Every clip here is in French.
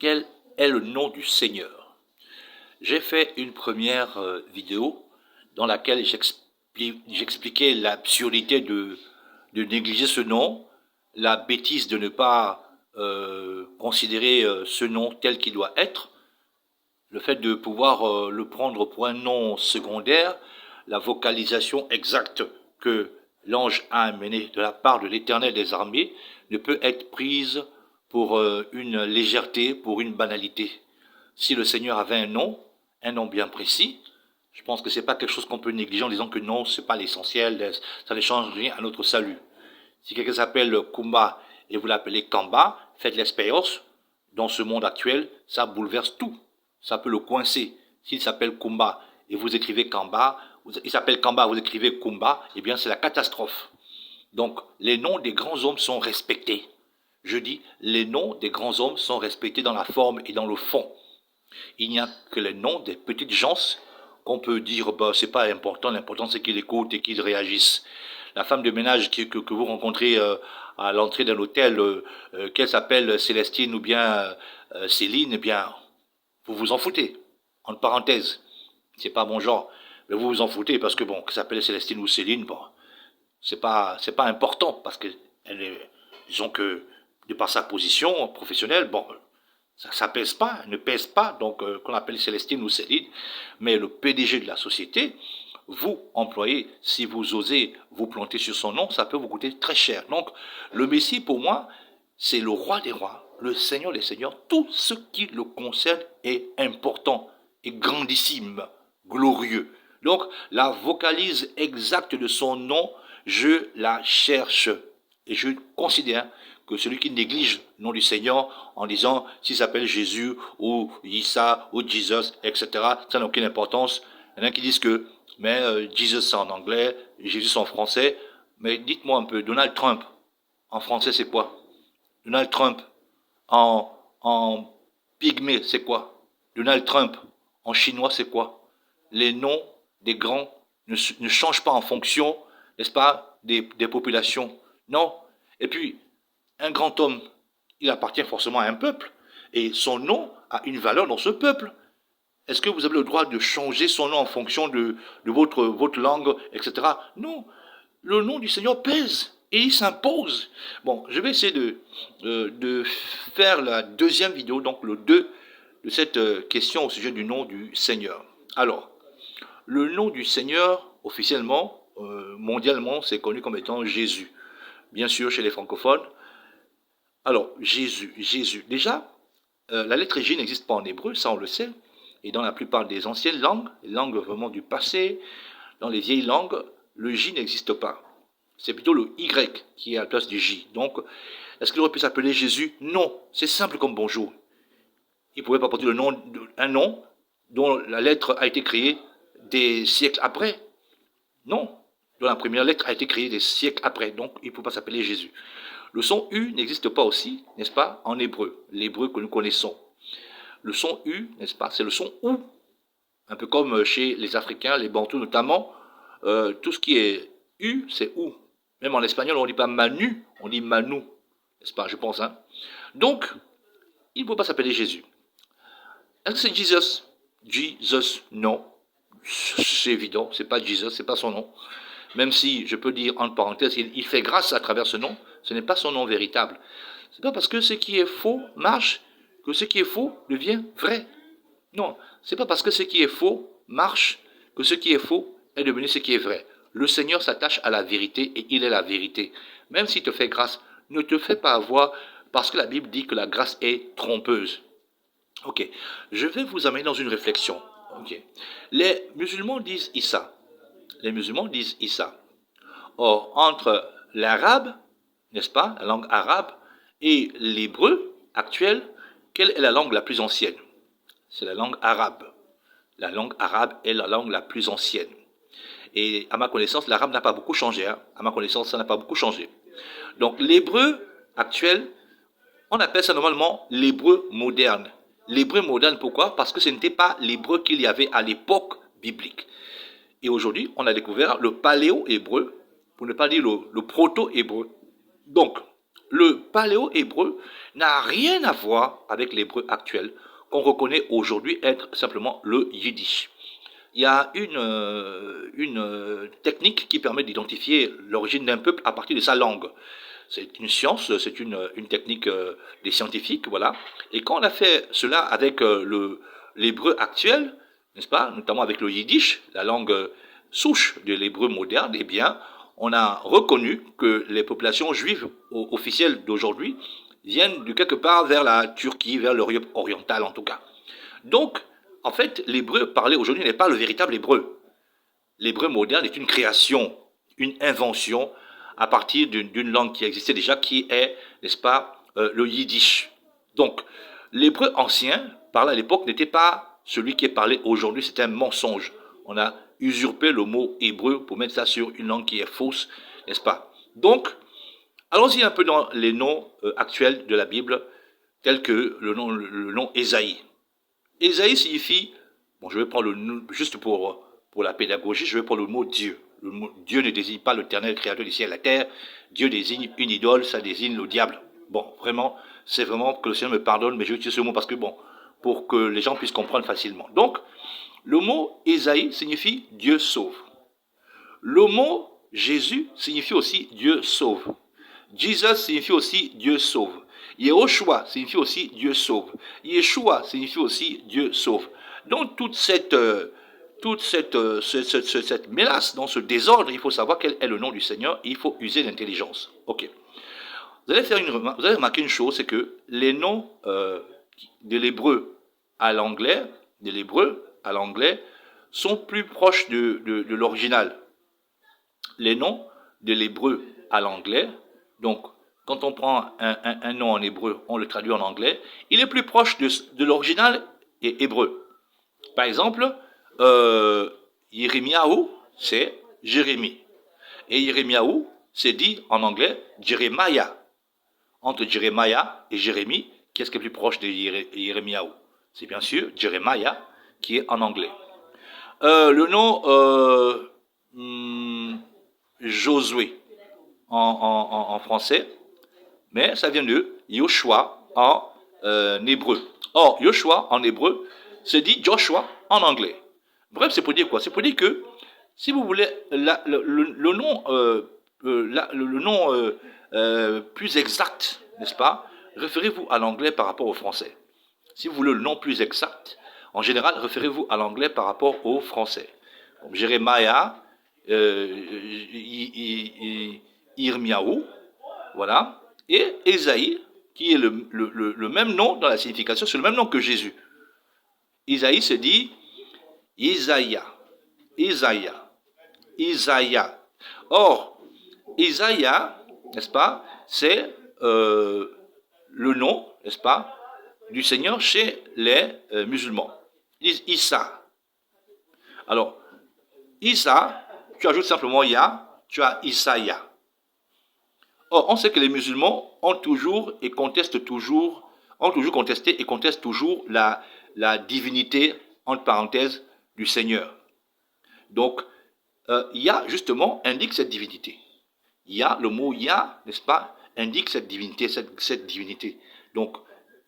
quel est le nom du Seigneur? J'ai fait une première vidéo dans laquelle j'expliquais l'absurdité de négliger ce nom, la bêtise de ne pas considérer ce nom tel qu'il doit être, le fait de pouvoir le prendre pour un nom secondaire, la vocalisation exacte que l'ange a amenée de la part de l'Éternel des armées ne peut être prise pour une légèreté, pour une banalité. Si le Seigneur avait un nom bien précis, je pense que c'est pas quelque chose qu'on peut négliger en disant que non, c'est pas l'essentiel, ça ne change rien à notre salut. Si quelqu'un s'appelle Kumba et vous l'appelez Kamba, faites l'expérience. Dans ce monde actuel, ça bouleverse tout. Ça peut le coincer. S'il s'appelle Kumba et vous écrivez Kamba, il s'appelle Kamba, vous écrivez Kumba, eh bien c'est la catastrophe. Donc les noms des grands hommes sont respectés. Je dis, les noms des grands hommes sont respectés dans la forme et dans le fond. Il n'y a que les noms des petites gens qu'on peut dire, bah, c'est pas important, l'important c'est qu'ils écoutent et qu'ils réagissent. La femme de ménage que vous rencontrez à l'entrée d'un hôtel, qu'elle s'appelle Célestine ou bien Céline, eh bien, vous vous en foutez. Entre parenthèses, c'est pas mon genre, mais vous vous en foutez parce que bon, qu'elle s'appelle Célestine ou Céline, bon, c'est pas important parce que elle est, disons que de par sa position professionnelle, bon, ça pèse pas, ne pèse pas, donc qu'on appelle Célestine ou Céline, mais le PDG de la société, vous, employé, si vous osez vous planter sur son nom, ça peut vous coûter très cher. Donc, le Messie, pour moi, c'est le roi des rois, le Seigneur des seigneurs. Tout ce qui le concerne est important, est grandissime, glorieux. Donc, la vocalise exacte de son nom, je la cherche. Et je considère que celui qui néglige le nom du Seigneur en disant s'il s'appelle Jésus ou Issa ou Jesus, etc., ça n'a aucune importance. Il y en a qui disent que mais Jesus c'est en anglais, Jésus c'est en français. Mais dites-moi un peu, Donald Trump, en français c'est quoi? Donald Trump, en pygmée c'est quoi? Donald Trump, en chinois c'est quoi? Les noms des grands ne changent pas en fonction, n'est-ce pas, des populations. Non. Et puis, un grand homme, il appartient forcément à un peuple. Et son nom a une valeur dans ce peuple. Est-ce que vous avez le droit de changer son nom en fonction de votre langue, etc. Non. Le nom du Seigneur pèse et il s'impose. Bon, je vais essayer de faire la deuxième vidéo, donc le 2 de cette question au sujet du nom du Seigneur. Alors, le nom du Seigneur, officiellement, mondialement, c'est connu comme étant Jésus. Bien sûr, chez les francophones. Alors, Jésus. Déjà, la lettre J n'existe pas en hébreu, ça on le sait. Et dans la plupart des anciennes langues, les langues vraiment du passé, dans les vieilles langues, le J n'existe pas. C'est plutôt le Y qui est à la place du J. Donc, est-ce qu'il aurait pu s'appeler Jésus? Non, c'est simple comme bonjour. Il ne pouvait pas porter un nom dont la lettre a été créée des siècles après. Non, dont la première lettre a été créée des siècles après. Donc, il ne peut pas s'appeler Jésus. Le son U n'existe pas aussi, n'est-ce pas, en hébreu, l'hébreu que nous connaissons. Le son U, n'est-ce pas, c'est le son OU. Un peu comme chez les Africains, les Bantous notamment, tout ce qui est U, c'est OU. Même en espagnol, on ne dit pas Manu, on dit Manu, n'est-ce pas, je pense. Hein. Donc, il ne peut pas s'appeler Jésus. Est-ce que c'est Jesus? Jesus, non. C'est évident, c'est pas Jesus, c'est pas son nom. Même si, je peux dire entre parenthèses, il fait grâce à travers ce nom, ce n'est pas son nom véritable. C'est pas parce que ce qui est faux marche que ce qui est faux devient vrai. Non, c'est pas parce que ce qui est faux marche que ce qui est faux est devenu ce qui est vrai. Le Seigneur s'attache à la vérité et il est la vérité. Même s'il te fait grâce, ne te fais pas avoir parce que la Bible dit que la grâce est trompeuse. Ok, je vais vous amener dans une réflexion. Ok, les musulmans disent Issa. Les musulmans disent Issa. Or, entre l'arabe, n'est-ce pas, la langue arabe, et l'hébreu actuel, quelle est la langue la plus ancienne? C'est la langue arabe. La langue arabe est la langue la plus ancienne. Et à ma connaissance, l'arabe n'a pas beaucoup changé. Hein. À ma connaissance, ça n'a pas beaucoup changé. Donc, l'hébreu actuel, on appelle ça normalement l'hébreu moderne. L'hébreu moderne, pourquoi? Parce que ce n'était pas l'hébreu qu'il y avait à l'époque biblique. Et aujourd'hui, on a découvert le paléo-hébreu, pour ne pas dire le proto-hébreu. Donc, le paléo-hébreu n'a rien à voir avec l'hébreu actuel, qu'on reconnaît aujourd'hui être simplement le yiddish. Il y a une technique qui permet d'identifier l'origine d'un peuple à partir de sa langue. C'est une science, c'est une technique des scientifiques, voilà. Et quand on a fait cela avec l'hébreu actuel, n'est-ce pas, notamment avec le yiddish, la langue souche de l'hébreu moderne, eh bien, on a reconnu que les populations juives officielles d'aujourd'hui viennent de quelque part vers la Turquie, vers l'Orient oriental en tout cas. Donc, en fait, l'hébreu parlé aujourd'hui n'est pas le véritable hébreu. L'hébreu moderne est une création, une invention à partir d'une langue qui existait déjà, qui est, n'est-ce pas, le yiddish. Donc, l'hébreu ancien, parlé à l'époque, n'était pas celui qui est parlé aujourd'hui, c'est un mensonge. On a usurpé le mot hébreu pour mettre ça sur une langue qui est fausse, n'est-ce pas? Donc, allons-y un peu dans les noms actuels de la Bible, tels que le nom Ésaïe. Ésaïe signifie, bon, je vais prendre le nom, juste pour la pédagogie, je vais prendre le mot Dieu. Le mot Dieu ne désigne pas l'éternel créateur du ciel et de la terre. Dieu désigne une idole, ça désigne le diable. Bon, vraiment, c'est vraiment que le Seigneur me pardonne, mais je utilise ce mot parce que, bon, pour que les gens puissent comprendre facilement. Donc, le mot Ésaïe signifie Dieu sauve. Le mot Jésus signifie aussi Dieu sauve. Jesus signifie aussi Dieu sauve. Yehoshua signifie aussi Dieu sauve. Yeshua signifie aussi Dieu sauve. Donc toute cette mélasse, dans ce désordre, il faut savoir quel est le nom du Seigneur et il faut user l'intelligence. Ok. Vous allez remarquer une chose, c'est que les noms de l'hébreu à l'anglais, sont plus proches de l'original. Les noms de l'hébreu à l'anglais, donc quand on prend un nom en hébreu, on le traduit en anglais, il est plus proche de l'original hébreu. Par exemple, Yirmiyahu, c'est Jérémie. Et Yirmiyahu, c'est dit en anglais Jeremiah. Entre Jeremiah et Jérémie, qu'est-ce qui est plus proche de Yirmiyahu? C'est bien sûr Jeremiah qui est en anglais. Le nom Josué en français, mais ça vient de Yoshua en hébreu. Or, Yoshua en hébreu, c'est dit Joshua en anglais. Bref, c'est pour dire quoi? C'est pour dire que, si vous voulez, le nom plus exact, n'est-ce pas? Référez-vous à l'anglais par rapport au français. Si vous voulez le nom plus exact, en général, référez-vous à l'anglais par rapport au français. Donc, Jérémia, Yirmiyahu, voilà, et Ésaïe, qui est le même nom dans la signification, c'est le même nom que Jésus. Isaïe se dit Isaïa, Isaïa, Isaïa. Or, Isaïa, n'est-ce pas, c'est le nom, n'est-ce pas, du Seigneur chez les musulmans. Ils disent Issa. Alors, Issa, tu ajoutes simplement Ya, tu as Isaïa. Or, on sait que les musulmans ont toujours contesté et contestent toujours la divinité, entre parenthèses, du Seigneur. Donc, Ya, justement, indique cette divinité. Ya, le mot Ya, n'est-ce pas, indique cette divinité, cette divinité. Donc,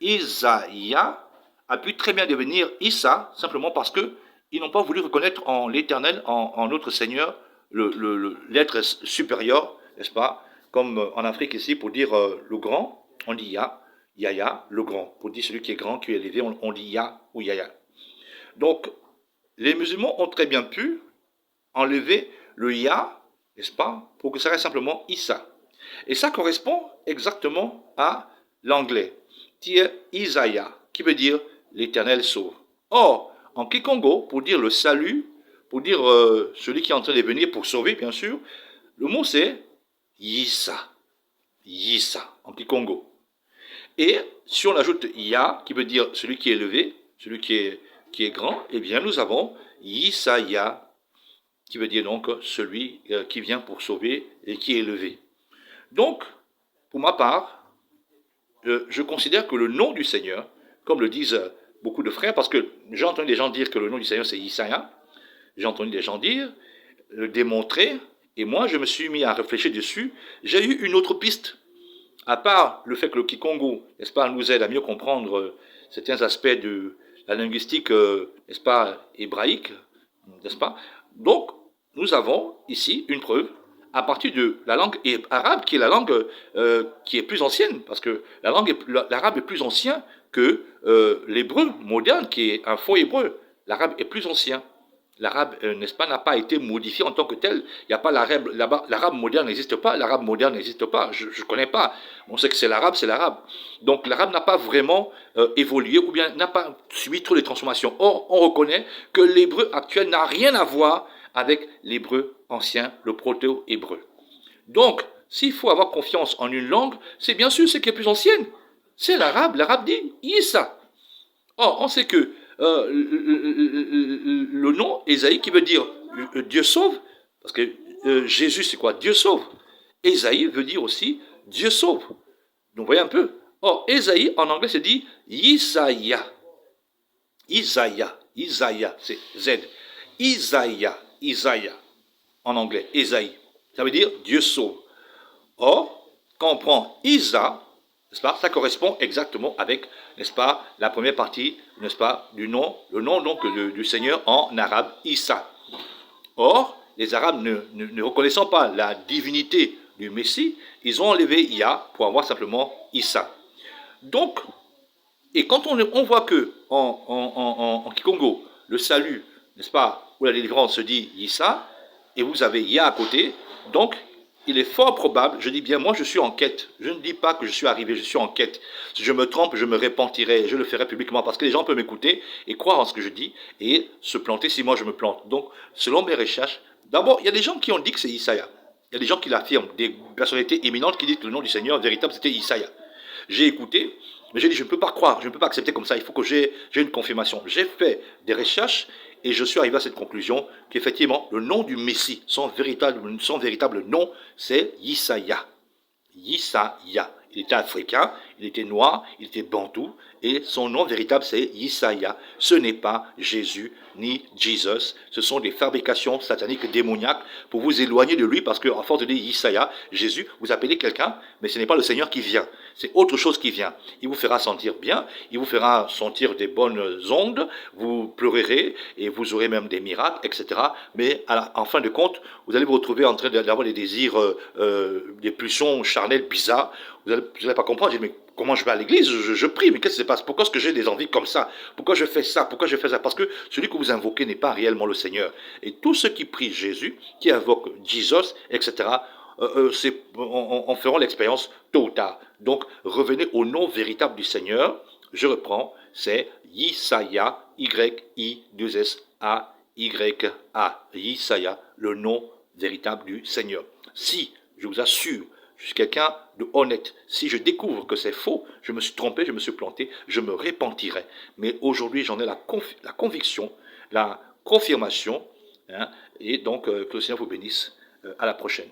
Isaïa a pu très bien devenir Issa, simplement parce qu'ils n'ont pas voulu reconnaître en l'Éternel, en notre Seigneur, l'être supérieur, n'est-ce pas, comme en Afrique ici, pour dire le grand, on dit Ya, Yaya, le grand. Pour dire celui qui est grand, qui est élevé, on dit Ya ou Yaya. Donc, les musulmans ont très bien pu enlever le Ya, n'est-ce pas, pour que ça reste simplement Issa. Et ça correspond exactement à l'anglais, qui est Isaiah, qui veut dire l'Éternel sauve. Or, en Kikongo, pour dire le salut, pour dire celui qui est en train de venir pour sauver, bien sûr, le mot c'est Yissa. Yissa, en Kikongo. Et si on ajoute Ya, qui veut dire celui qui est élevé, celui qui est grand, eh bien nous avons Yissaya, qui veut dire donc celui qui vient pour sauver et qui est élevé. Donc, pour ma part, je considère que le nom du Seigneur, comme le disent beaucoup de frères, parce que j'ai entendu des gens dire que le nom du Seigneur c'est Isaiah, j'ai entendu des gens dire, le démontrer, et moi je me suis mis à réfléchir dessus, j'ai eu une autre piste. à part le fait que le Kikongo, n'est-ce pas, nous aide à mieux comprendre certains aspects de la linguistique, n'est-ce pas, hébraïque, n'est-ce pas? Donc, nous avons ici une preuve à partir de la langue arabe, qui est la langue qui est plus ancienne, parce que l'arabe est plus ancien que l'hébreu moderne, qui est un faux hébreu. L'arabe est plus ancien. L'arabe, n'est-ce pas, n'a pas été modifié en tant que tel. Il n'y a pas l'arabe moderne n'existe pas. L'arabe moderne n'existe pas. Je ne connais pas. On sait que c'est l'arabe, c'est l'arabe. Donc l'arabe n'a pas vraiment évolué ou bien n'a pas suivi trop les transformations. Or, on reconnaît que l'hébreu actuel n'a rien à voir avec l'hébreu ancien, le proto-hébreu. Donc, s'il faut avoir confiance en une langue, c'est bien sûr ce qui est plus ancienne. C'est l'arabe. L'arabe dit Issa. Or, on sait que le nom Ésaïe qui veut dire Dieu sauve, parce que Jésus c'est quoi? Dieu sauve. Ésaïe veut dire aussi Dieu sauve. Donc, voyez un peu. Or, Ésaïe en anglais c'est dit Isaiah. Isaiah. Isaiah, c'est Z. Isaiah. Isaiah. En anglais, Ésaïe. Ça veut dire Dieu sauve. Or, quand on prend Isa, n'est-ce pas, ça correspond exactement avec, n'est-ce pas, la première partie, n'est-ce pas, du nom, le nom donc du Seigneur en arabe, Issa. Or, les Arabes ne reconnaissant pas la divinité du Messie, ils ont enlevé Ya pour avoir simplement Issa. Donc, et quand on voit que en Kikongo, le salut, n'est-ce pas, ou la délivrance se dit Issa, et vous avez Ya à côté, donc il est fort probable, je dis bien, moi je suis en quête, je ne dis pas que je suis arrivé, je suis en quête. Si je me trompe, je me repentirai, je le ferai publiquement, parce que les gens peuvent m'écouter et croire en ce que je dis, et se planter si moi je me plante. Donc, selon mes recherches, d'abord, il y a des gens qui ont dit que c'est Isaiah. Il y a des gens qui l'affirment, des personnalités éminentes qui disent que le nom du Seigneur véritable c'était Isaiah. J'ai écouté, mais j'ai dit, je ne peux pas croire, je ne peux pas accepter comme ça, il faut que j'ai une confirmation. J'ai fait des recherches et je suis arrivé à cette conclusion qu'effectivement, le nom du Messie, son véritable nom, c'est Yisaya. Yisaya. Il était africain, il était noir, il était bantou, et son nom véritable c'est Yisaya. Ce n'est pas Jésus ni Jesus, ce sont des fabrications sataniques démoniaques pour vous éloigner de lui, parce qu'à force de dire Yisaya, Jésus, vous appelez quelqu'un, mais ce n'est pas le Seigneur qui vient, c'est autre chose qui vient. Il vous fera sentir bien, il vous fera sentir des bonnes ondes, vous pleurerez et vous aurez même des miracles, etc. Mais en fin de compte, vous allez vous retrouver en train d'avoir des désirs, des pulsions charnelles bizarres. Vous n'allez pas comprendre. Je dis, mais comment je vais à l'église, je prie, mais qu'est-ce qui se passe? Pourquoi est-ce que j'ai des envies comme ça? Pourquoi je fais ça? Pourquoi je fais ça? Parce que celui que vous invoquez n'est pas réellement le Seigneur. Et tous ceux qui prient Jésus, qui invoquent Jesus, etc., on fera l'expérience tôt ou tard. Donc, revenez au nom véritable du Seigneur. Je reprends, c'est Yisaya, Y-I-2-S-A-Y-A. Yisaya, le nom véritable du Seigneur. Si, je vous assure, je suis quelqu'un de honnête. Si je découvre que c'est faux, je me suis trompé, je me suis planté, je me repentirai. Mais aujourd'hui, j'en ai la conviction, la confirmation. Hein, et donc, que le Seigneur vous bénisse. À la prochaine.